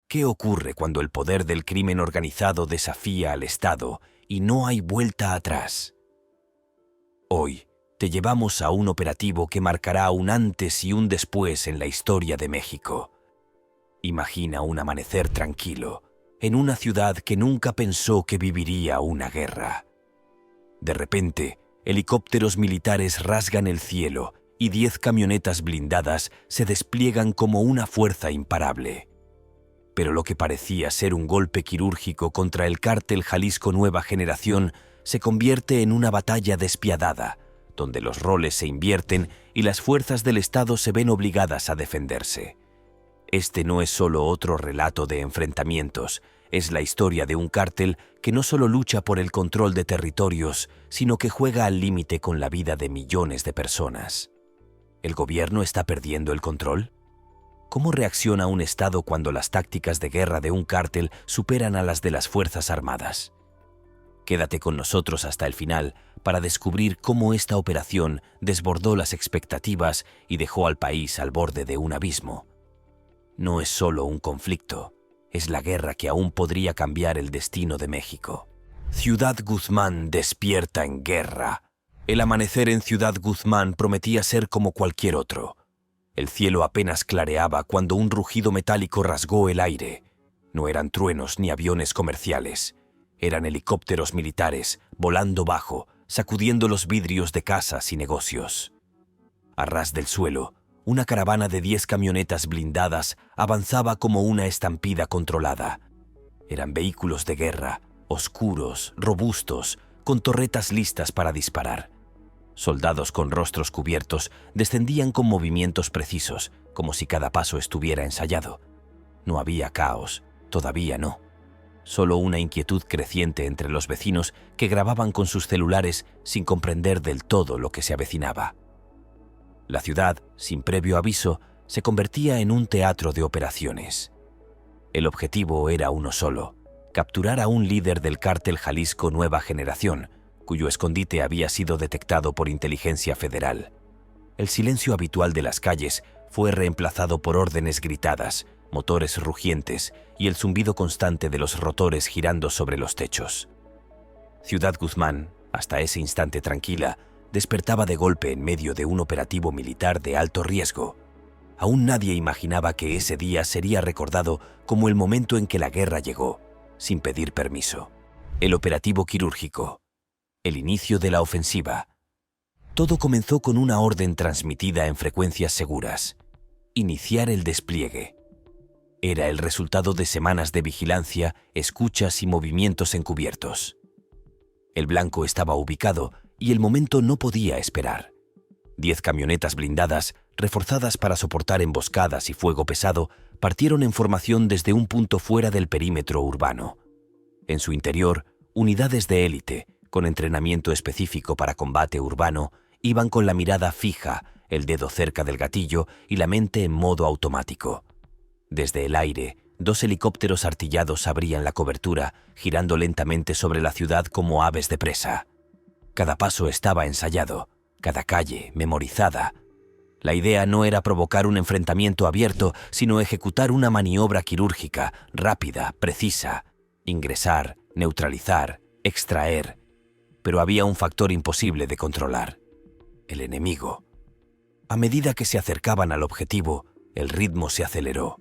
¿Qué ocurre cuando el poder del crimen organizado desafía al Estado y no hay vuelta atrás? Hoy te llevamos a un operativo que marcará un antes y un después en la historia de México. Imagina un amanecer tranquilo, en una ciudad que nunca pensó que viviría una guerra. De repente, helicópteros militares rasgan el cielo y 10 camionetas blindadas se despliegan como una fuerza imparable. Pero lo que parecía ser un golpe quirúrgico contra el cártel Jalisco Nueva Generación se convierte en una batalla despiadada, donde los roles se invierten y las fuerzas del Estado se ven obligadas a defenderse. Este no es solo otro relato de enfrentamientos, es la historia de un cártel que no solo lucha por el control de territorios, sino que juega al límite con la vida de millones de personas. ¿El gobierno está perdiendo el control? ¿Cómo reacciona un Estado cuando las tácticas de guerra de un cártel superan a las de las Fuerzas Armadas? Quédate con nosotros hasta el final para descubrir cómo esta operación desbordó las expectativas y dejó al país al borde de un abismo. No es solo un conflicto, es la guerra que aún podría cambiar el destino de México. Ciudad Guzmán despierta en guerra. El amanecer en Ciudad Guzmán prometía ser como cualquier otro. El cielo apenas clareaba cuando un rugido metálico rasgó el aire. No eran truenos ni aviones comerciales. Eran helicópteros militares, volando bajo, sacudiendo los vidrios de casas y negocios. A ras del suelo, una caravana de 10 camionetas blindadas avanzaba como una estampida controlada. Eran vehículos de guerra, oscuros, robustos, con torretas listas para disparar. Soldados con rostros cubiertos descendían con movimientos precisos, como si cada paso estuviera ensayado. No había caos, todavía no. Solo una inquietud creciente entre los vecinos que grababan con sus celulares sin comprender del todo lo que se avecinaba. La ciudad, sin previo aviso, se convertía en un teatro de operaciones. El objetivo era uno solo: capturar a un líder del cártel Jalisco Nueva Generación, cuyo escondite había sido detectado por inteligencia federal. El silencio habitual de las calles fue reemplazado por órdenes gritadas, motores rugientes y el zumbido constante de los rotores girando sobre los techos. Ciudad Guzmán, hasta ese instante tranquila, despertaba de golpe en medio de un operativo militar de alto riesgo. Aún nadie imaginaba que ese día sería recordado como el momento en que la guerra llegó, sin pedir permiso. El operativo quirúrgico. El inicio de la ofensiva. Todo comenzó con una orden transmitida en frecuencias seguras: iniciar el despliegue. Era el resultado de semanas de vigilancia, escuchas y movimientos encubiertos. El blanco estaba ubicado y el momento no podía esperar. 10 camionetas blindadas, reforzadas para soportar emboscadas y fuego pesado, partieron en formación desde un punto fuera del perímetro urbano. En su interior, unidades de élite, con entrenamiento específico para combate urbano, iban con la mirada fija, el dedo cerca del gatillo y la mente en modo automático. Desde el aire, 2 helicópteros artillados abrían la cobertura, girando lentamente sobre la ciudad como aves de presa. Cada paso estaba ensayado, cada calle memorizada. La idea no era provocar un enfrentamiento abierto, sino ejecutar una maniobra quirúrgica, rápida, precisa. Ingresar, neutralizar, extraer. Pero había un factor imposible de controlar: el enemigo. A medida que se acercaban al objetivo, el ritmo se aceleró.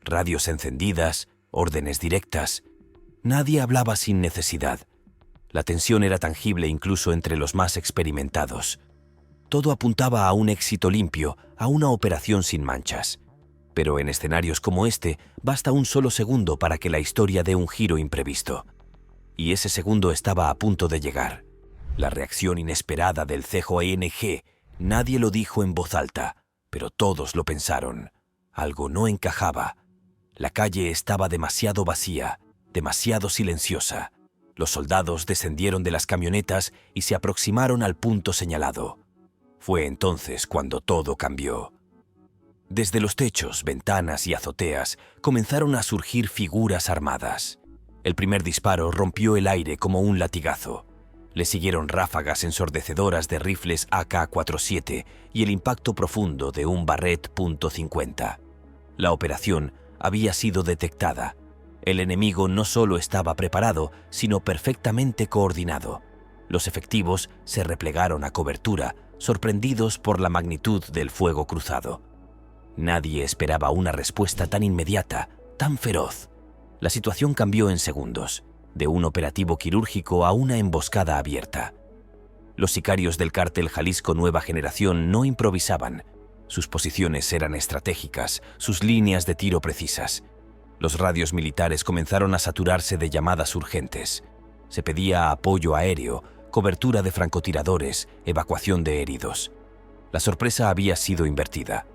Radios encendidas, órdenes directas. Nadie hablaba sin necesidad. La tensión era tangible incluso entre los más experimentados. Todo apuntaba a un éxito limpio, a una operación sin manchas. Pero en escenarios como este, basta un solo segundo para que la historia dé un giro imprevisto. Y ese segundo estaba a punto de llegar. La reacción inesperada del CJNG. Nadie lo dijo en voz alta, pero todos lo pensaron. Algo no encajaba. La calle estaba demasiado vacía, demasiado silenciosa. Los soldados descendieron de las camionetas y se aproximaron al punto señalado. Fue entonces cuando todo cambió. Desde los techos, ventanas y azoteas comenzaron a surgir figuras armadas. El primer disparo rompió el aire como un latigazo. Le siguieron ráfagas ensordecedoras de rifles AK-47 y el impacto profundo de un Barrett .50. La operación, había sido detectada. El enemigo no solo estaba preparado, sino perfectamente coordinado. Los efectivos se replegaron a cobertura, sorprendidos por la magnitud del fuego cruzado. Nadie esperaba una respuesta tan inmediata, tan feroz. La situación cambió en segundos, de un operativo quirúrgico a una emboscada abierta. Los sicarios del cártel Jalisco Nueva Generación no improvisaban. Sus posiciones eran estratégicas, sus líneas de tiro precisas. Los radios militares comenzaron a saturarse de llamadas urgentes. Se pedía apoyo aéreo, cobertura de francotiradores, evacuación de heridos. La sorpresa había sido invertida.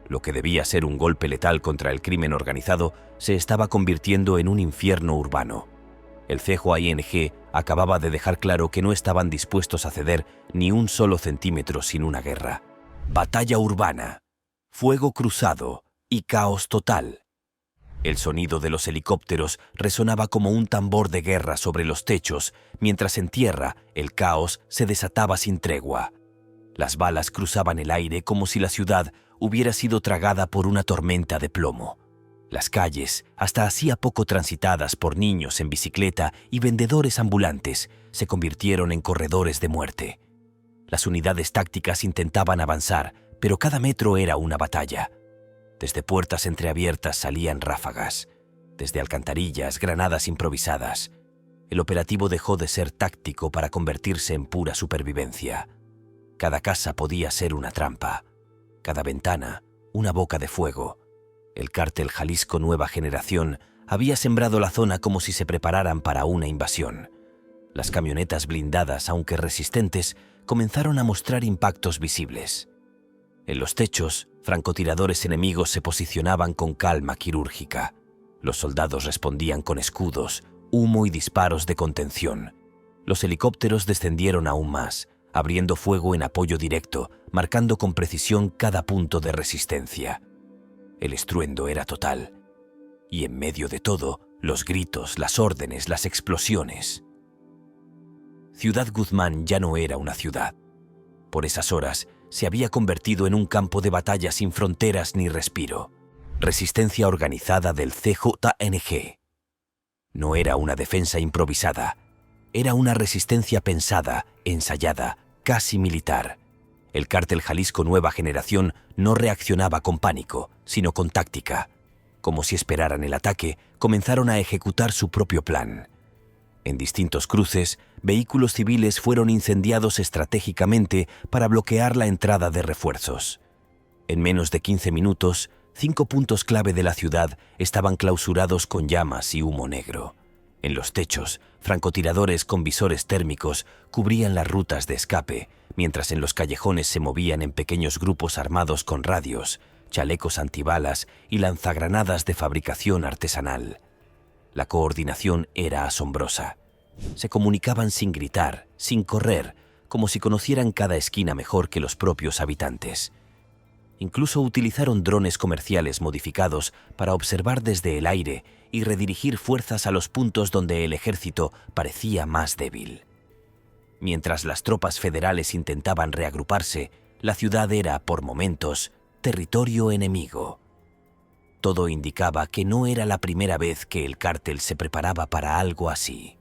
Lo que debía ser un golpe letal contra el crimen organizado se estaba convirtiendo en un infierno urbano. El CJING acababa de dejar claro que no estaban dispuestos a ceder ni un solo centímetro sin una guerra. Batalla urbana, fuego cruzado y caos total. El sonido de los helicópteros resonaba como un tambor de guerra sobre los techos, mientras en tierra el caos se desataba sin tregua. Las balas cruzaban el aire como si la ciudad hubiera sido tragada por una tormenta de plomo. Las calles, hasta hacía poco transitadas por niños en bicicleta y vendedores ambulantes, se convirtieron en corredores de muerte. Las unidades tácticas intentaban avanzar, pero cada metro era una batalla. Desde puertas entreabiertas salían ráfagas. Desde alcantarillas, granadas improvisadas. El operativo dejó de ser táctico para convertirse en pura supervivencia. Cada casa podía ser una trampa. Cada ventana, una boca de fuego. El cártel Jalisco Nueva Generación había sembrado la zona como si se prepararan para una invasión. Las camionetas blindadas, aunque resistentes, comenzaron a mostrar impactos visibles. En los techos, francotiradores enemigos se posicionaban con calma quirúrgica. Los soldados respondían con escudos, humo y disparos de contención. Los helicópteros descendieron aún más, abriendo fuego en apoyo directo, marcando con precisión cada punto de resistencia. El estruendo era total. Y en medio de todo, los gritos, las órdenes, las explosiones. Ciudad Guzmán ya no era una ciudad. Por esas horas, se había convertido en un campo de batalla sin fronteras ni respiro. Resistencia organizada del CJNG. No era una defensa improvisada. Era una resistencia pensada, ensayada, casi militar. El cártel Jalisco Nueva Generación no reaccionaba con pánico, sino con táctica. Como si esperaran el ataque, comenzaron a ejecutar su propio plan. En distintos cruces, vehículos civiles fueron incendiados estratégicamente para bloquear la entrada de refuerzos. En menos de 15 minutos, 5 puntos clave de la ciudad estaban clausurados con llamas y humo negro. En los techos, francotiradores con visores térmicos cubrían las rutas de escape, mientras en los callejones se movían en pequeños grupos armados con radios, chalecos antibalas y lanzagranadas de fabricación artesanal. La coordinación era asombrosa. Se comunicaban sin gritar, sin correr, como si conocieran cada esquina mejor que los propios habitantes. Incluso utilizaron drones comerciales modificados para observar desde el aire y redirigir fuerzas a los puntos donde el ejército parecía más débil. Mientras las tropas federales intentaban reagruparse, la ciudad era, por momentos, territorio enemigo. Todo indicaba que no era la primera vez que el cártel se preparaba para algo así.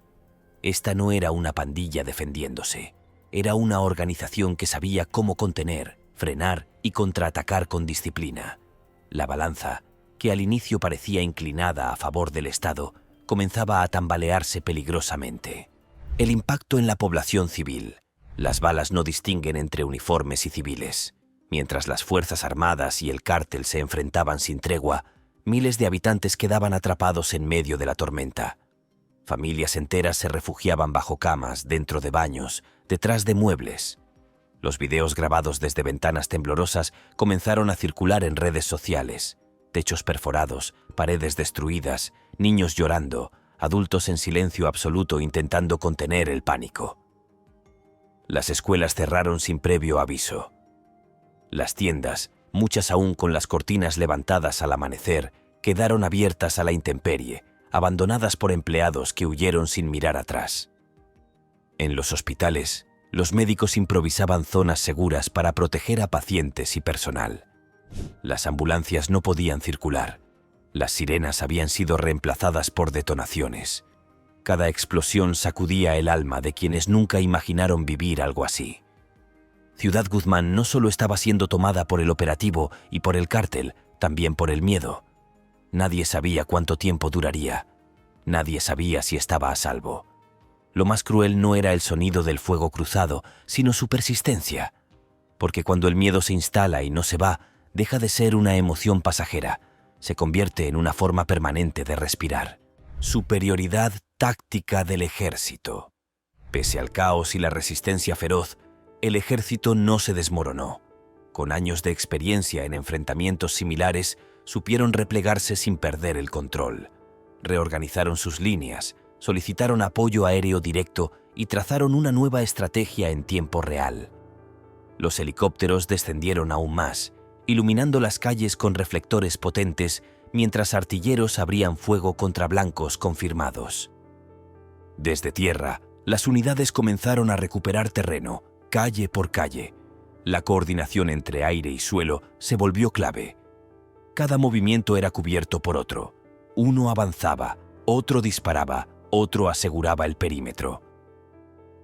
Esta no era una pandilla defendiéndose. Era una organización que sabía cómo contener, frenar y contraatacar con disciplina. La balanza, que al inicio parecía inclinada a favor del Estado, comenzaba a tambalearse peligrosamente. El impacto en la población civil. Las balas no distinguen entre uniformes y civiles. Mientras las Fuerzas Armadas y el cártel se enfrentaban sin tregua, miles de habitantes quedaban atrapados en medio de la tormenta. Familias enteras se refugiaban bajo camas, dentro de baños, detrás de muebles. Los videos grabados desde ventanas temblorosas comenzaron a circular en redes sociales. Techos perforados, paredes destruidas, niños llorando, adultos en silencio absoluto intentando contener el pánico. Las escuelas cerraron sin previo aviso. Las tiendas, muchas aún con las cortinas levantadas al amanecer, quedaron abiertas a la intemperie, abandonadas por empleados que huyeron sin mirar atrás. En los hospitales, los médicos improvisaban zonas seguras para proteger a pacientes y personal. Las ambulancias no podían circular. Las sirenas habían sido reemplazadas por detonaciones. Cada explosión sacudía el alma de quienes nunca imaginaron vivir algo así. Ciudad Guzmán no solo estaba siendo tomada por el operativo y por el cártel, también por el miedo. Nadie sabía cuánto tiempo duraría. Nadie sabía si estaba a salvo. Lo más cruel no era el sonido del fuego cruzado, sino su persistencia. Porque cuando el miedo se instala y no se va, deja de ser una emoción pasajera, se convierte en una forma permanente de respirar. Superioridad táctica del ejército. Pese al caos y la resistencia feroz, el ejército no se desmoronó. Con años de experiencia en enfrentamientos similares, supieron replegarse sin perder el control. Reorganizaron sus líneas, solicitaron apoyo aéreo directo y trazaron una nueva estrategia en tiempo real. Los helicópteros descendieron aún más, iluminando las calles con reflectores potentes, mientras artilleros abrían fuego contra blancos confirmados. Desde tierra, las unidades comenzaron a recuperar terreno, calle por calle. La coordinación entre aire y suelo se volvió clave. Cada movimiento era cubierto por otro. Uno avanzaba, otro disparaba, otro aseguraba el perímetro.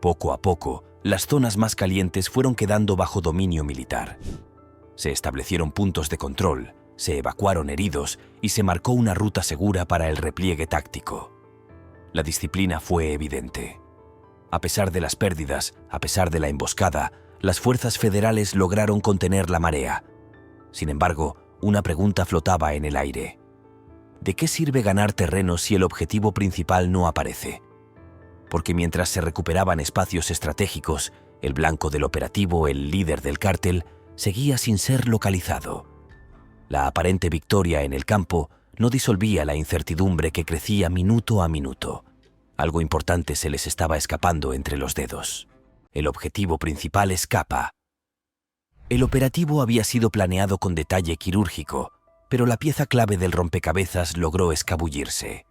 Poco a poco, las zonas más calientes fueron quedando bajo dominio militar. Se establecieron puntos de control, se evacuaron heridos y se marcó una ruta segura para el repliegue táctico. La disciplina fue evidente. A pesar de las pérdidas, a pesar de la emboscada, las fuerzas federales lograron contener la marea. Sin embargo, una pregunta flotaba en el aire. ¿De qué sirve ganar terreno si el objetivo principal no aparece? Porque mientras se recuperaban espacios estratégicos, el blanco del operativo, el líder del cártel, seguía sin ser localizado. La aparente victoria en el campo no disolvía la incertidumbre que crecía minuto a minuto. Algo importante se les estaba escapando entre los dedos. El objetivo principal escapa. El operativo había sido planeado con detalle quirúrgico, pero la pieza clave del rompecabezas logró escabullirse.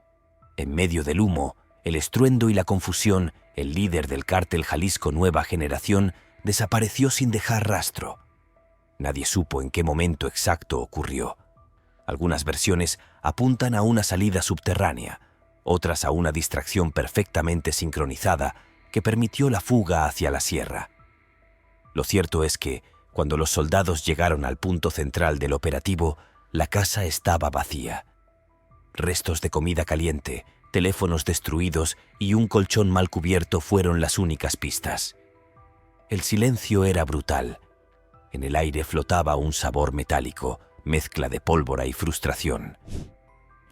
En medio del humo, el estruendo y la confusión, el líder del cártel Jalisco Nueva Generación desapareció sin dejar rastro. Nadie supo en qué momento exacto ocurrió. Algunas versiones apuntan a una salida subterránea, otras a una distracción perfectamente sincronizada que permitió la fuga hacia la sierra. Lo cierto es que, cuando los soldados llegaron al punto central del operativo, la casa estaba vacía. Restos de comida caliente, teléfonos destruidos y un colchón mal cubierto fueron las únicas pistas. El silencio era brutal. En el aire flotaba un sabor metálico, mezcla de pólvora y frustración.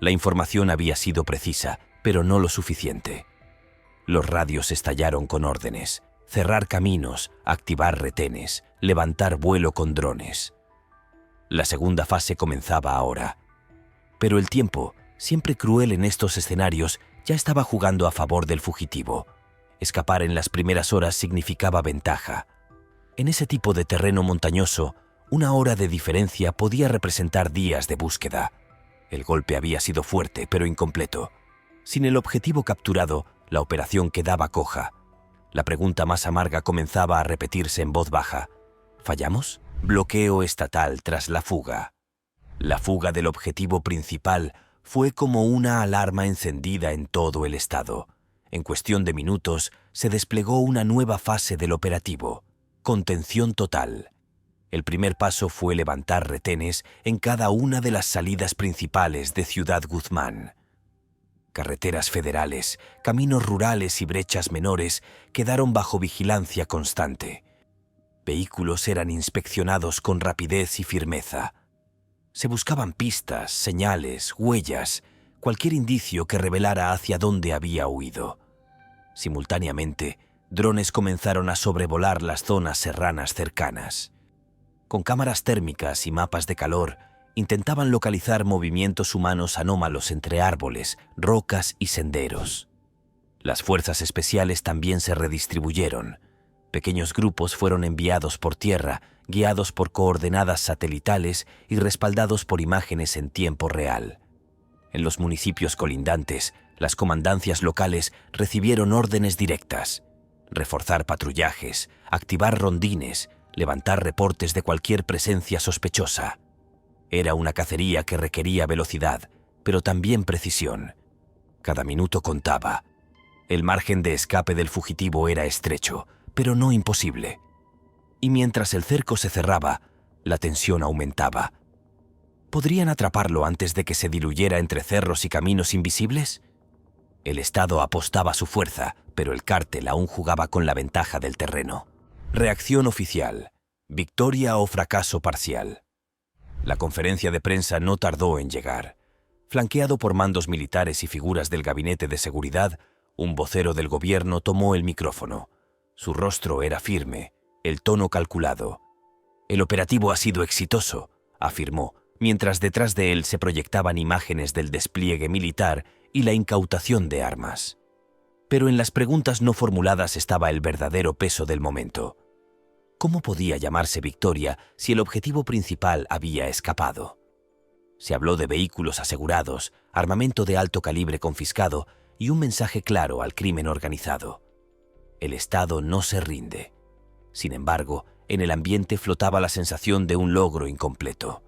La información había sido precisa, pero no lo suficiente. Los radios estallaron con órdenes: cerrar caminos, activar retenes, levantar vuelo con drones. La segunda fase comenzaba ahora. Pero el tiempo, siempre cruel en estos escenarios, ya estaba jugando a favor del fugitivo. Escapar en las primeras horas significaba ventaja. En ese tipo de terreno montañoso, una hora de diferencia podía representar días de búsqueda. El golpe había sido fuerte, pero incompleto. Sin el objetivo capturado, la operación quedaba coja. La pregunta más amarga comenzaba a repetirse en voz baja. ¿Fallamos? Bloqueo estatal tras la fuga. La fuga del objetivo principal fue como una alarma encendida en todo el estado. En cuestión de minutos, se desplegó una nueva fase del operativo: contención total. El primer paso fue levantar retenes en cada una de las salidas principales de Ciudad Guzmán. Carreteras federales, caminos rurales y brechas menores quedaron bajo vigilancia constante. Vehículos eran inspeccionados con rapidez y firmeza. Se buscaban pistas, señales, huellas, cualquier indicio que revelara hacia dónde había huido. Simultáneamente, drones comenzaron a sobrevolar las zonas serranas cercanas. Con cámaras térmicas y mapas de calor, intentaban localizar movimientos humanos anómalos entre árboles, rocas y senderos. Las fuerzas especiales también se redistribuyeron. Pequeños grupos fueron enviados por tierra, guiados por coordenadas satelitales y respaldados por imágenes en tiempo real. En los municipios colindantes, las comandancias locales recibieron órdenes directas: reforzar patrullajes, activar rondines, levantar reportes de cualquier presencia sospechosa. Era una cacería que requería velocidad, pero también precisión. Cada minuto contaba. El margen de escape del fugitivo era estrecho, pero no imposible. Y mientras el cerco se cerraba, la tensión aumentaba. ¿Podrían atraparlo antes de que se diluyera entre cerros y caminos invisibles? El Estado apostaba su fuerza, pero el cártel aún jugaba con la ventaja del terreno. Reacción oficial. Victoria o fracaso parcial. La conferencia de prensa no tardó en llegar. Flanqueado por mandos militares y figuras del gabinete de seguridad, un vocero del gobierno tomó el micrófono. Su rostro era firme, el tono calculado. «El operativo ha sido exitoso», afirmó, mientras detrás de él se proyectaban imágenes del despliegue militar y la incautación de armas. Pero en las preguntas no formuladas estaba el verdadero peso del momento. ¿Cómo podía llamarse victoria si el objetivo principal había escapado? Se habló de vehículos asegurados, armamento de alto calibre confiscado y un mensaje claro al crimen organizado. El Estado no se rinde. Sin embargo, en el ambiente flotaba la sensación de un logro incompleto.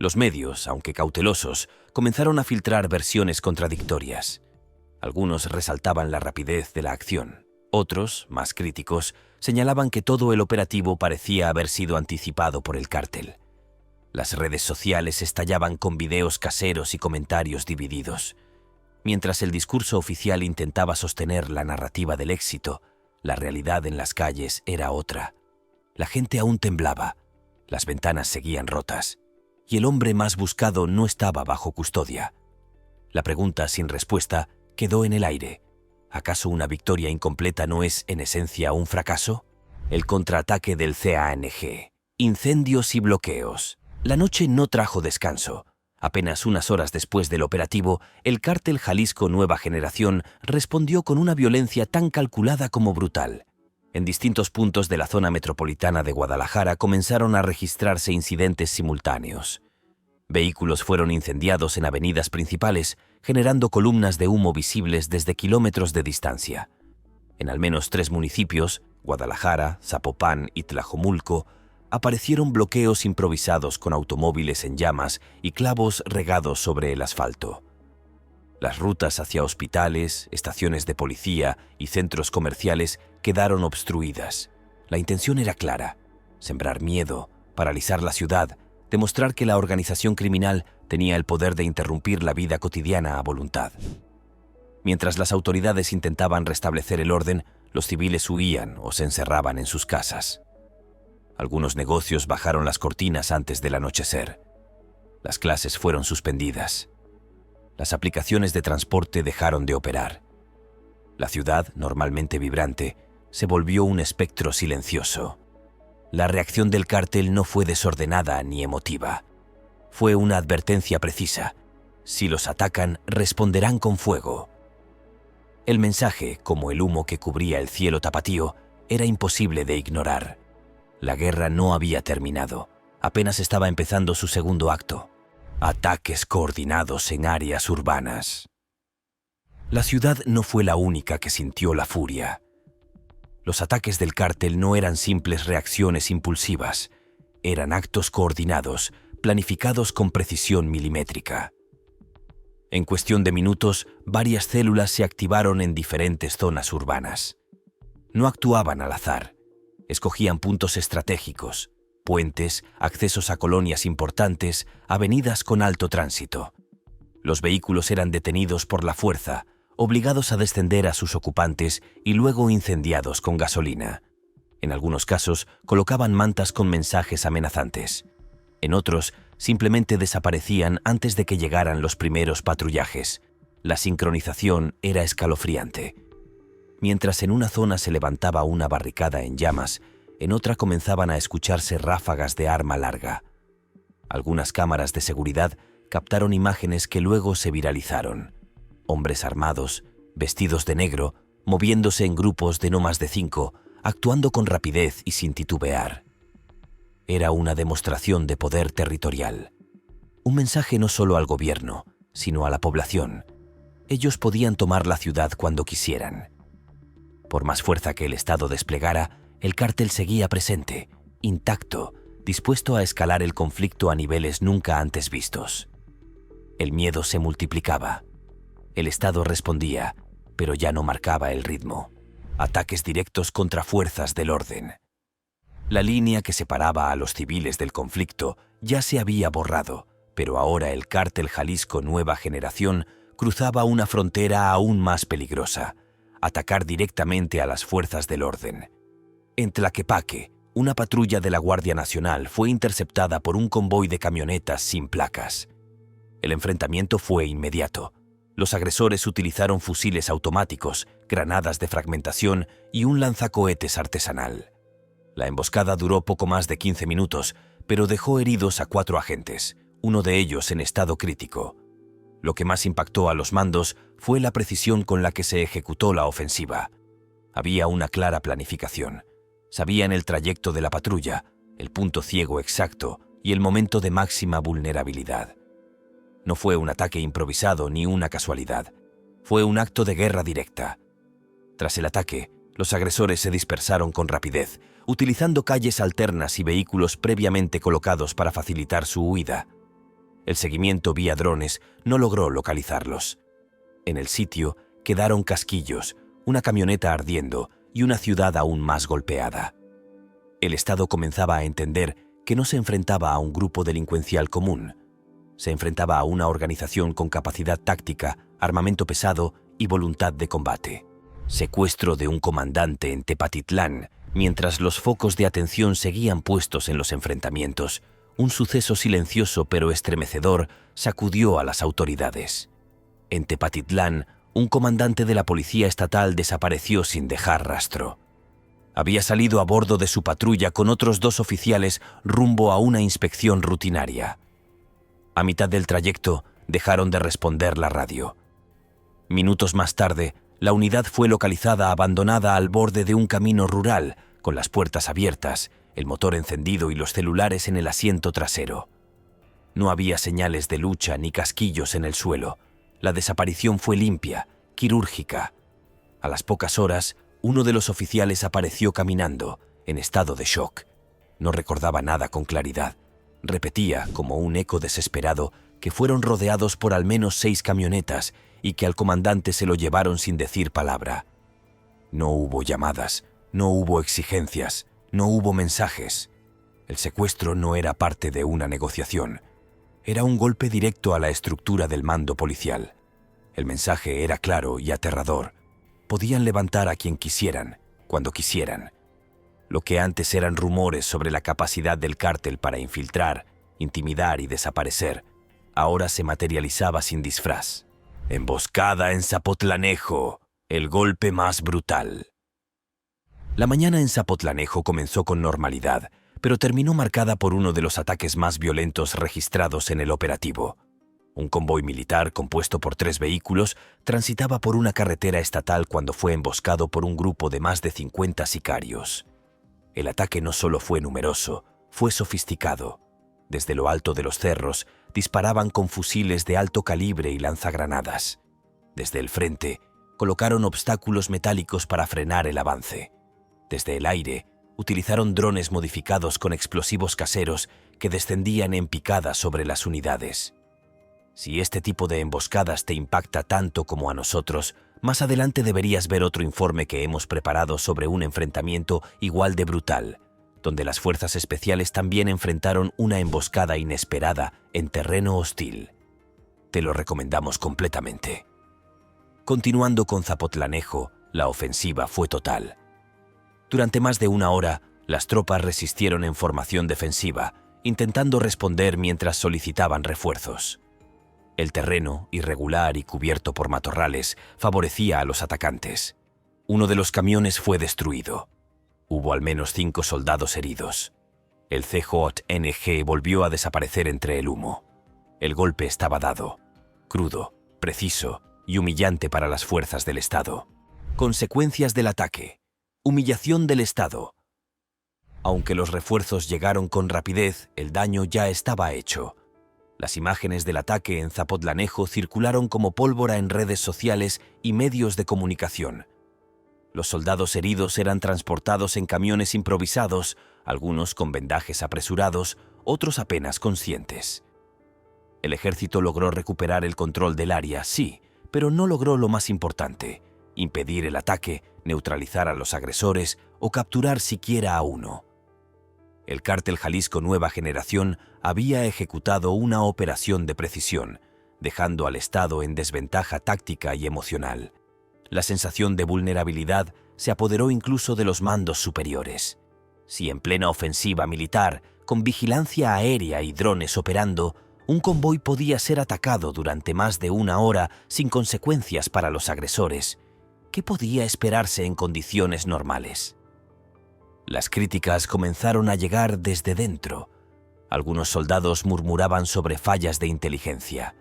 Los medios, aunque cautelosos, comenzaron a filtrar versiones contradictorias. Algunos resaltaban la rapidez de la acción. Otros, más críticos, señalaban que todo el operativo parecía haber sido anticipado por el cártel. Las redes sociales estallaban con videos caseros y comentarios divididos. Mientras el discurso oficial intentaba sostener la narrativa del éxito, la realidad en las calles era otra. La gente aún temblaba, las ventanas seguían rotas, y el hombre más buscado no estaba bajo custodia. La pregunta sin respuesta quedó en el aire. ¿Acaso una victoria incompleta no es, en esencia, un fracaso? El contraataque del CANG. Incendios y bloqueos. La noche no trajo descanso. Apenas unas horas después del operativo, el cártel Jalisco Nueva Generación respondió con una violencia tan calculada como brutal. En distintos puntos de la zona metropolitana de Guadalajara comenzaron a registrarse incidentes simultáneos. Vehículos fueron incendiados en avenidas principales, generando columnas de humo visibles desde kilómetros de distancia. En al menos 3 municipios, Guadalajara, Zapopan y Tlajomulco, aparecieron bloqueos improvisados con automóviles en llamas y clavos regados sobre el asfalto. Las rutas hacia hospitales, estaciones de policía y centros comerciales quedaron obstruidas. La intención era clara: sembrar miedo, paralizar la ciudad, demostrar que la organización criminal tenía el poder de interrumpir la vida cotidiana a voluntad. Mientras las autoridades intentaban restablecer el orden, los civiles huían o se encerraban en sus casas. Algunos negocios bajaron las cortinas antes del anochecer. Las clases fueron suspendidas. Las aplicaciones de transporte dejaron de operar. La ciudad, normalmente vibrante, se volvió un espectro silencioso. La reacción del cártel no fue desordenada ni emotiva. Fue una advertencia precisa: si los atacan, responderán con fuego. El mensaje, como el humo que cubría el cielo tapatío, era imposible de ignorar. La guerra no había terminado, apenas estaba empezando su segundo acto. Ataques coordinados en áreas urbanas. La ciudad no fue la única que sintió la furia. Los ataques del cártel no eran simples reacciones impulsivas, eran actos coordinados, planificados con precisión milimétrica. En cuestión de minutos, varias células se activaron en diferentes zonas urbanas. No actuaban al azar. Escogían puntos estratégicos, puentes, accesos a colonias importantes, avenidas con alto tránsito. Los vehículos eran detenidos por la fuerza, obligados a descender a sus ocupantes y luego incendiados con gasolina. En algunos casos, colocaban mantas con mensajes amenazantes. En otros, simplemente desaparecían antes de que llegaran los primeros patrullajes. La sincronización era escalofriante. Mientras en una zona se levantaba una barricada en llamas, en otra comenzaban a escucharse ráfagas de arma larga. Algunas cámaras de seguridad captaron imágenes que luego se viralizaron. Hombres armados, vestidos de negro, moviéndose en grupos de no más de 5, actuando con rapidez y sin titubear. Era una demostración de poder territorial. Un mensaje no solo al gobierno, sino a la población. Ellos podían tomar la ciudad cuando quisieran. Por más fuerza que el Estado desplegara, el cártel seguía presente, intacto, dispuesto a escalar el conflicto a niveles nunca antes vistos. El miedo se multiplicaba. El Estado respondía, pero ya no marcaba el ritmo. Ataques directos contra fuerzas del orden. La línea que separaba a los civiles del conflicto ya se había borrado, pero ahora el cártel Jalisco Nueva Generación cruzaba una frontera aún más peligrosa: atacar directamente a las fuerzas del orden. En Tlaquepaque, una patrulla de la Guardia Nacional fue interceptada por un convoy de camionetas sin placas. El enfrentamiento fue inmediato. Los agresores utilizaron fusiles automáticos, granadas de fragmentación y un lanzacohetes artesanal. La emboscada duró poco más de 15 minutos, pero dejó heridos a 4 agentes, uno de ellos en estado crítico. Lo que más impactó a los mandos fue la precisión con la que se ejecutó la ofensiva. Había una clara planificación. Sabían el trayecto de la patrulla, el punto ciego exacto y el momento de máxima vulnerabilidad. No fue un ataque improvisado ni una casualidad. Fue un acto de guerra directa. Tras el ataque, los agresores se dispersaron con rapidez, utilizando calles alternas y vehículos previamente colocados para facilitar su huida. El seguimiento vía drones no logró localizarlos. En el sitio quedaron casquillos, una camioneta ardiendo y una ciudad aún más golpeada. El Estado comenzaba a entender que no se enfrentaba a un grupo delincuencial común. Se enfrentaba a una organización con capacidad táctica, armamento pesado y voluntad de combate. Secuestro de un comandante en Tepatitlán, mientras los focos de atención seguían puestos en los enfrentamientos. Un suceso silencioso pero estremecedor sacudió a las autoridades. En Tepatitlán, un comandante de la Policía Estatal desapareció sin dejar rastro. Había salido a bordo de su patrulla con otros 2 oficiales rumbo a una inspección rutinaria. A mitad del trayecto, dejaron de responder la radio. Minutos más tarde, la unidad fue localizada abandonada al borde de un camino rural, con las puertas abiertas, el motor encendido y los celulares en el asiento trasero. No había señales de lucha ni casquillos en el suelo. La desaparición fue limpia, quirúrgica. A las pocas horas, uno de los oficiales apareció caminando, en estado de shock. No recordaba nada con claridad. Repetía, como un eco desesperado, que fueron rodeados por al menos 6 camionetas y que al comandante se lo llevaron sin decir palabra. No hubo llamadas, no hubo exigencias, no hubo mensajes. El secuestro no era parte de una negociación. Era un golpe directo a la estructura del mando policial. El mensaje era claro y aterrador. Podían levantar a quien quisieran, cuando quisieran. Lo que antes eran rumores sobre la capacidad del cártel para infiltrar, intimidar y desaparecer, ahora se materializaba sin disfraz. Emboscada en Zapotlanejo, el golpe más brutal. La mañana en Zapotlanejo comenzó con normalidad, pero terminó marcada por uno de los ataques más violentos registrados en el operativo. Un convoy militar compuesto por 3 vehículos transitaba por una carretera estatal cuando fue emboscado por un grupo de más de 50 sicarios. El ataque no solo fue numeroso, fue sofisticado. Desde lo alto de los cerros disparaban con fusiles de alto calibre y lanzagranadas. Desde el frente colocaron obstáculos metálicos para frenar el avance. Desde el aire utilizaron drones modificados con explosivos caseros que descendían en picada sobre las unidades. Si este tipo de emboscadas te impacta tanto como a nosotros, más adelante deberías ver otro informe que hemos preparado sobre un enfrentamiento igual de brutal, donde las fuerzas especiales también enfrentaron una emboscada inesperada en terreno hostil. Te lo recomendamos completamente. Continuando con Zapotlanejo, la ofensiva fue total. Durante más de 1 hora, las tropas resistieron en formación defensiva, intentando responder mientras solicitaban refuerzos. El terreno, irregular y cubierto por matorrales, favorecía a los atacantes. Uno de los camiones fue destruido. Hubo al menos 5 soldados heridos. El CJNG volvió a desaparecer entre el humo. El golpe estaba dado, crudo, preciso y humillante para las fuerzas del Estado. Consecuencias del ataque. Humillación del Estado. Aunque los refuerzos llegaron con rapidez, el daño ya estaba hecho. Las imágenes del ataque en Zapotlanejo circularon como pólvora en redes sociales y medios de comunicación. Los soldados heridos eran transportados en camiones improvisados, algunos con vendajes apresurados, otros apenas conscientes. El ejército logró recuperar el control del área, sí, pero no logró lo más importante: impedir el ataque, neutralizar a los agresores o capturar siquiera a uno. El Cártel Jalisco Nueva Generación había ejecutado una operación de precisión, dejando al Estado en desventaja táctica y emocional. La sensación de vulnerabilidad se apoderó incluso de los mandos superiores. Si en plena ofensiva militar, con vigilancia aérea y drones operando, un convoy podía ser atacado durante más de una hora sin consecuencias para los agresores, ¿qué podía esperarse en condiciones normales? Las críticas comenzaron a llegar desde dentro. Algunos soldados murmuraban sobre fallas de inteligencia,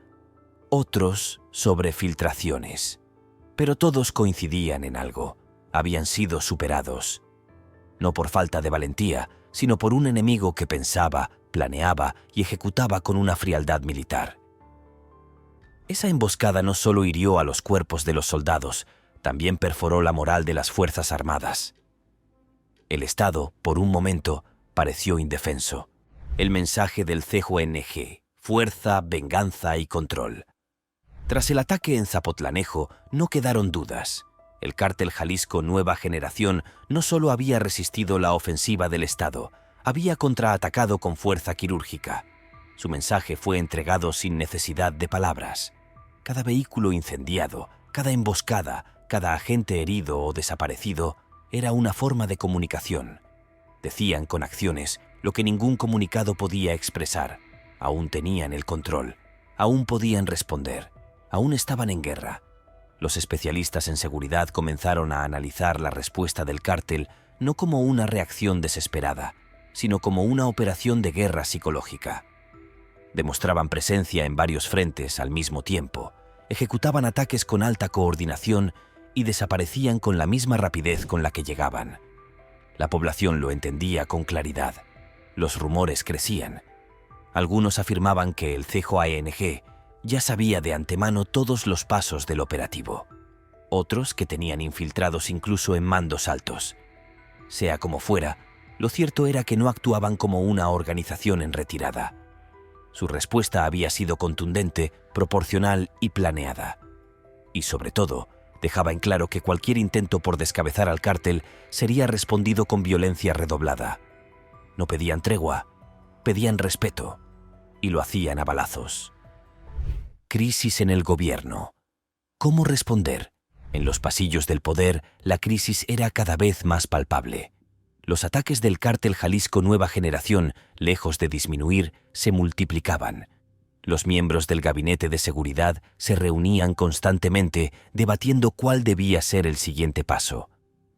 otros sobre filtraciones. Pero todos coincidían en algo: habían sido superados. No por falta de valentía, sino por un enemigo que pensaba, planeaba y ejecutaba con una frialdad militar. Esa emboscada no solo hirió a los cuerpos de los soldados, también perforó la moral de las Fuerzas Armadas. El Estado, por un momento, pareció indefenso. El mensaje del CJNG: fuerza, venganza y control. Tras el ataque en Zapotlanejo, no quedaron dudas. El Cártel Jalisco Nueva Generación no solo había resistido la ofensiva del Estado, había contraatacado con fuerza quirúrgica. Su mensaje fue entregado sin necesidad de palabras. Cada vehículo incendiado, cada emboscada, cada agente herido o desaparecido era una forma de comunicación. Decían con acciones lo que ningún comunicado podía expresar. Aún tenían el control, aún podían responder, aún estaban en guerra. Los especialistas en seguridad comenzaron a analizar la respuesta del cártel no como una reacción desesperada, sino como una operación de guerra psicológica. Demostraban presencia en varios frentes al mismo tiempo, ejecutaban ataques con alta coordinación y desaparecían con la misma rapidez con la que llegaban. La población lo entendía con claridad. Los rumores crecían. Algunos afirmaban que el CJNG ya sabía de antemano todos los pasos del operativo. Otros que tenían infiltrados incluso en mandos altos. Sea como fuera, lo cierto era que no actuaban como una organización en retirada. Su respuesta había sido contundente, proporcional y planeada. Y sobre todo, dejaba en claro que cualquier intento por descabezar al cártel sería respondido con violencia redoblada. No pedían tregua, pedían respeto, y lo hacían a balazos. Crisis en el gobierno. ¿Cómo responder? En los pasillos del poder, la crisis era cada vez más palpable. Los ataques del Cártel Jalisco Nueva Generación, lejos de disminuir, se multiplicaban. Los miembros del Gabinete de Seguridad se reunían constantemente debatiendo cuál debía ser el siguiente paso.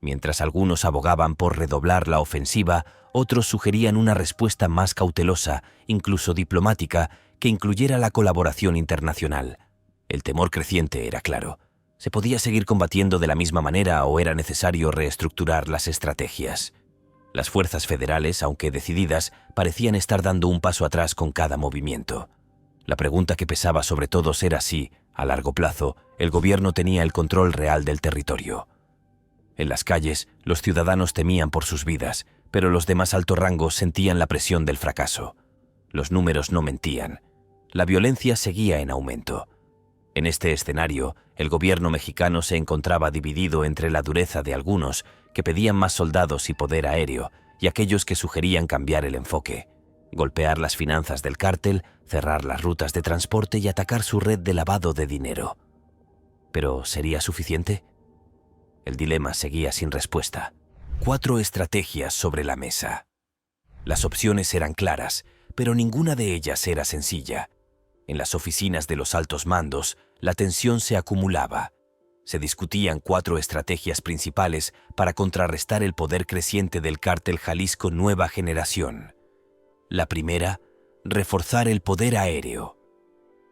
Mientras algunos abogaban por redoblar la ofensiva, otros sugerían una respuesta más cautelosa, incluso diplomática, que incluyera la colaboración internacional. El temor creciente era claro. ¿Se podía seguir combatiendo de la misma manera o era necesario reestructurar las estrategias? Las fuerzas federales, aunque decididas, parecían estar dando un paso atrás con cada movimiento. La pregunta que pesaba sobre todos era si, a largo plazo, el gobierno tenía el control real del territorio. En las calles, los ciudadanos temían por sus vidas, pero los de más alto rango sentían la presión del fracaso. Los números no mentían. La violencia seguía en aumento. En este escenario, el gobierno mexicano se encontraba dividido entre la dureza de algunos, que pedían más soldados y poder aéreo, y aquellos que sugerían cambiar el enfoque, golpear las finanzas del cártel, cerrar las rutas de transporte y atacar su red de lavado de dinero. ¿Pero sería suficiente? El dilema seguía sin respuesta. 4 estrategias sobre la mesa. Las opciones eran claras, pero ninguna de ellas era sencilla. En las oficinas de los altos mandos, la tensión se acumulaba. Se discutían 4 estrategias principales para contrarrestar el poder creciente del Cártel Jalisco Nueva Generación. La primera, reforzar el poder aéreo.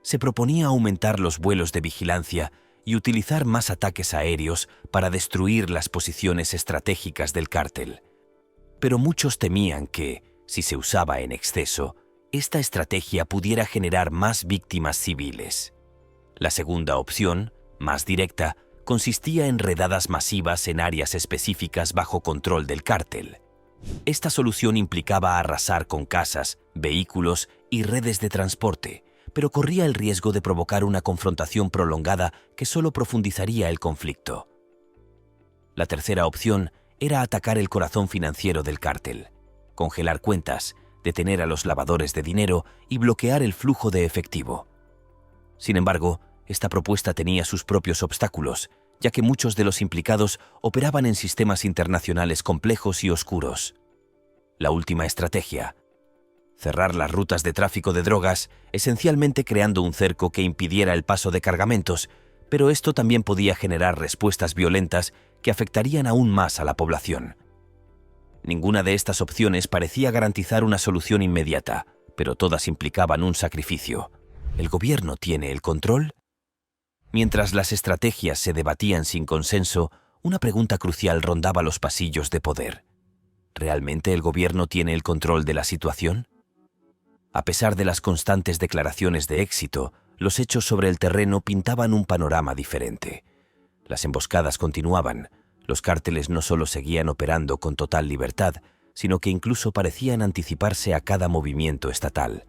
Se proponía aumentar los vuelos de vigilancia y utilizar más ataques aéreos para destruir las posiciones estratégicas del cártel. Pero muchos temían que, si se usaba en exceso, esta estrategia pudiera generar más víctimas civiles. La segunda opción, más directa, consistía en redadas masivas en áreas específicas bajo control del cártel. Esta solución implicaba arrasar con casas, vehículos y redes de transporte, pero corría el riesgo de provocar una confrontación prolongada que solo profundizaría el conflicto. La tercera opción era atacar el corazón financiero del cártel, congelar cuentas, detener a los lavadores de dinero y bloquear el flujo de efectivo. Sin embargo, esta propuesta tenía sus propios obstáculos, ya que muchos de los implicados operaban en sistemas internacionales complejos y oscuros. La última estrategia: cerrar las rutas de tráfico de drogas, esencialmente creando un cerco que impidiera el paso de cargamentos, pero esto también podía generar respuestas violentas que afectarían aún más a la población. Ninguna de estas opciones parecía garantizar una solución inmediata, pero todas implicaban un sacrificio. ¿El gobierno tiene el control? Mientras las estrategias se debatían sin consenso, una pregunta crucial rondaba los pasillos de poder. ¿Realmente el gobierno tiene el control de la situación? A pesar de las constantes declaraciones de éxito, los hechos sobre el terreno pintaban un panorama diferente. Las emboscadas continuaban. Los cárteles no solo seguían operando con total libertad, sino que incluso parecían anticiparse a cada movimiento estatal.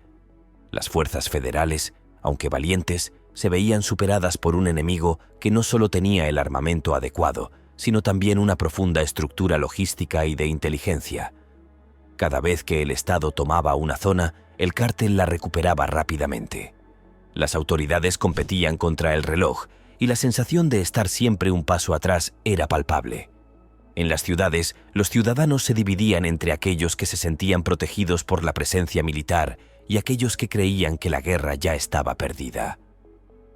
Las fuerzas federales, aunque valientes, se veían superadas por un enemigo que no solo tenía el armamento adecuado, sino también una profunda estructura logística y de inteligencia. Cada vez que el Estado tomaba una zona, el cártel la recuperaba rápidamente. Las autoridades competían contra el reloj, y la sensación de estar siempre un paso atrás era palpable. En las ciudades, los ciudadanos se dividían entre aquellos que se sentían protegidos por la presencia militar y aquellos que creían que la guerra ya estaba perdida.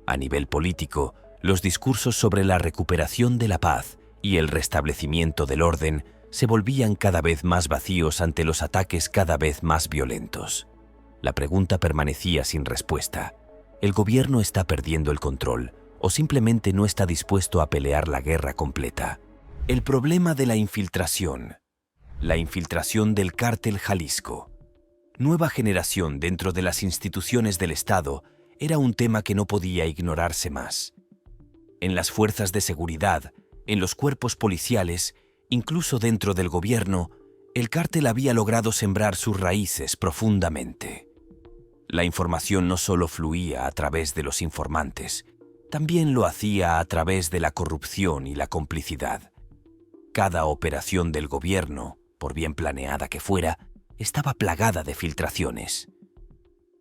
A nivel político, los discursos sobre la recuperación de la paz y el restablecimiento del orden se volvían cada vez más vacíos ante los ataques cada vez más violentos. La pregunta permanecía sin respuesta. ¿El gobierno está perdiendo el control o simplemente no está dispuesto a pelear la guerra completa? El problema de la infiltración. La infiltración del cártel Jalisco. Nueva generación dentro de las instituciones del Estado era un tema que no podía ignorarse más. En las fuerzas de seguridad, en los cuerpos policiales, incluso dentro del gobierno, el cártel había logrado sembrar sus raíces profundamente. La información no solo fluía a través de los informantes, también lo hacía a través de la corrupción y la complicidad. Cada operación del gobierno, por bien planeada que fuera, estaba plagada de filtraciones.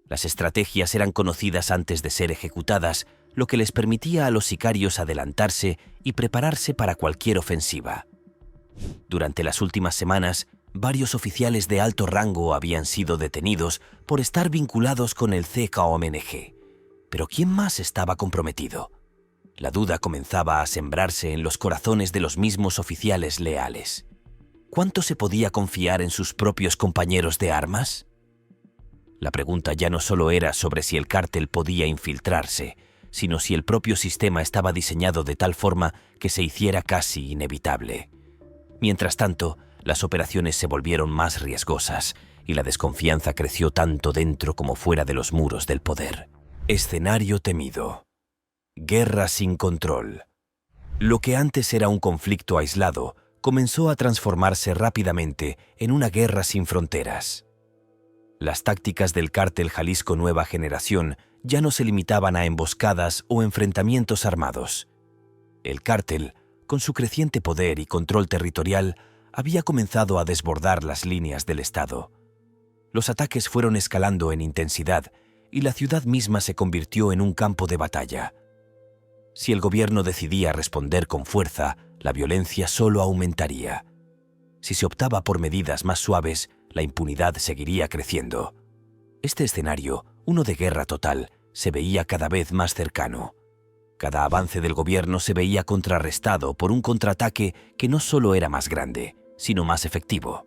Las estrategias eran conocidas antes de ser ejecutadas, lo que les permitía a los sicarios adelantarse y prepararse para cualquier ofensiva. Durante las últimas semanas, varios oficiales de alto rango habían sido detenidos por estar vinculados con el CKOMNG. Pero ¿quién más estaba comprometido? La duda comenzaba a sembrarse en los corazones de los mismos oficiales leales. ¿Cuánto se podía confiar en sus propios compañeros de armas? La pregunta ya no solo era sobre si el cártel podía infiltrarse, sino si el propio sistema estaba diseñado de tal forma que se hiciera casi inevitable. Mientras tanto, las operaciones se volvieron más riesgosas y la desconfianza creció tanto dentro como fuera de los muros del poder. Escenario temido. Guerra sin control. Lo que antes era un conflicto aislado comenzó a transformarse rápidamente en una guerra sin fronteras. Las tácticas del cártel Jalisco Nueva Generación ya no se limitaban a emboscadas o enfrentamientos armados. El cártel, con su creciente poder y control territorial, había comenzado a desbordar las líneas del Estado. Los ataques fueron escalando en intensidad y la ciudad misma se convirtió en un campo de batalla. Si el gobierno decidía responder con fuerza, la violencia solo aumentaría. Si se optaba por medidas más suaves, la impunidad seguiría creciendo. Este escenario, uno de guerra total, se veía cada vez más cercano. Cada avance del gobierno se veía contrarrestado por un contraataque que no solo era más grande, sino más efectivo.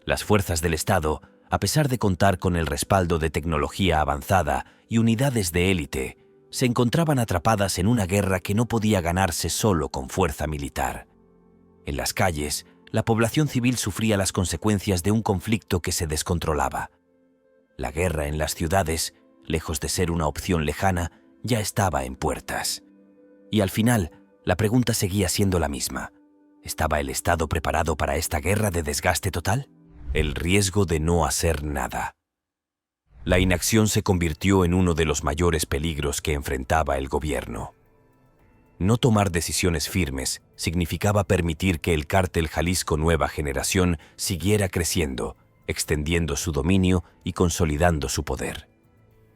Las fuerzas del Estado, a pesar de contar con el respaldo de tecnología avanzada y unidades de élite, se encontraban atrapadas en una guerra que no podía ganarse solo con fuerza militar. En las calles, la población civil sufría las consecuencias de un conflicto que se descontrolaba. La guerra en las ciudades, lejos de ser una opción lejana, ya estaba en puertas. Y al final, la pregunta seguía siendo la misma. ¿Estaba el Estado preparado para esta guerra de desgaste total? El riesgo de no hacer nada. La inacción se convirtió en uno de los mayores peligros que enfrentaba el gobierno. No tomar decisiones firmes significaba permitir que el cártel Jalisco Nueva Generación siguiera creciendo, extendiendo su dominio y consolidando su poder.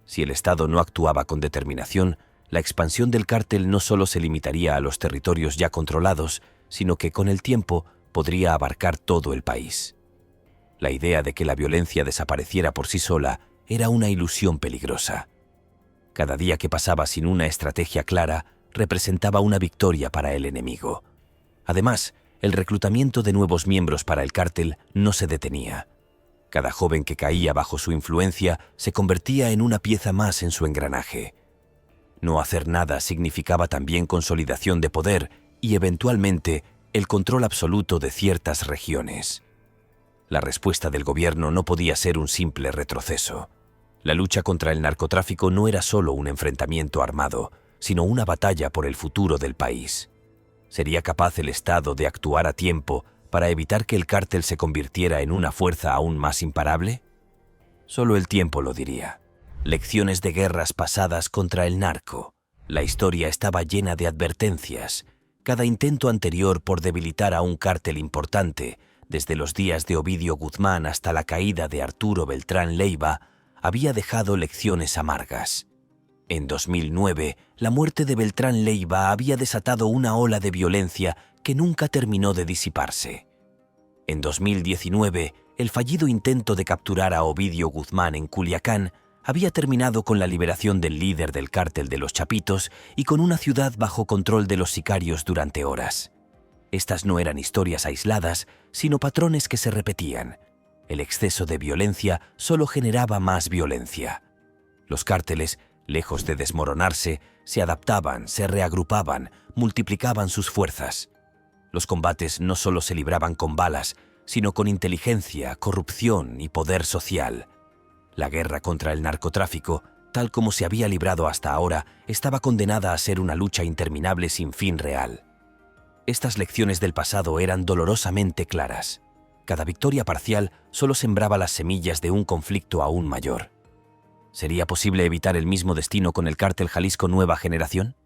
Si el Estado no actuaba con determinación, la expansión del cártel no solo se limitaría a los territorios ya controlados, sino que con el tiempo podría abarcar todo el país. La idea de que la violencia desapareciera por sí sola era una ilusión peligrosa. Cada día que pasaba sin una estrategia clara representaba una victoria para el enemigo. Además, el reclutamiento de nuevos miembros para el cártel no se detenía. Cada joven que caía bajo su influencia se convertía en una pieza más en su engranaje. No hacer nada significaba también consolidación de poder y, eventualmente, el control absoluto de ciertas regiones. La respuesta del gobierno no podía ser un simple retroceso. La lucha contra el narcotráfico no era solo un enfrentamiento armado, sino una batalla por el futuro del país. ¿Sería capaz el Estado de actuar a tiempo para evitar que el cártel se convirtiera en una fuerza aún más imparable? Solo el tiempo lo diría. Lecciones de guerras pasadas contra el narco. La historia estaba llena de advertencias. Cada intento anterior por debilitar a un cártel importante, desde los días de Ovidio Guzmán hasta la caída de Arturo Beltrán Leiva, había dejado lecciones amargas. En 2009, la muerte de Beltrán Leiva había desatado una ola de violencia que nunca terminó de disiparse. En 2019, el fallido intento de capturar a Ovidio Guzmán en Culiacán había terminado con la liberación del líder del cártel de los Chapitos y con una ciudad bajo control de los sicarios durante horas. Estas no eran historias aisladas, sino patrones que se repetían. El exceso de violencia solo generaba más violencia. Los cárteles, lejos de desmoronarse, se adaptaban, se reagrupaban, multiplicaban sus fuerzas. Los combates no solo se libraban con balas, sino con inteligencia, corrupción y poder social. La guerra contra el narcotráfico, tal como se había librado hasta ahora, estaba condenada a ser una lucha interminable sin fin real. Estas lecciones del pasado eran dolorosamente claras. Cada victoria parcial solo sembraba las semillas de un conflicto aún mayor. ¿Sería posible evitar el mismo destino con el cártel Jalisco Nueva Generación?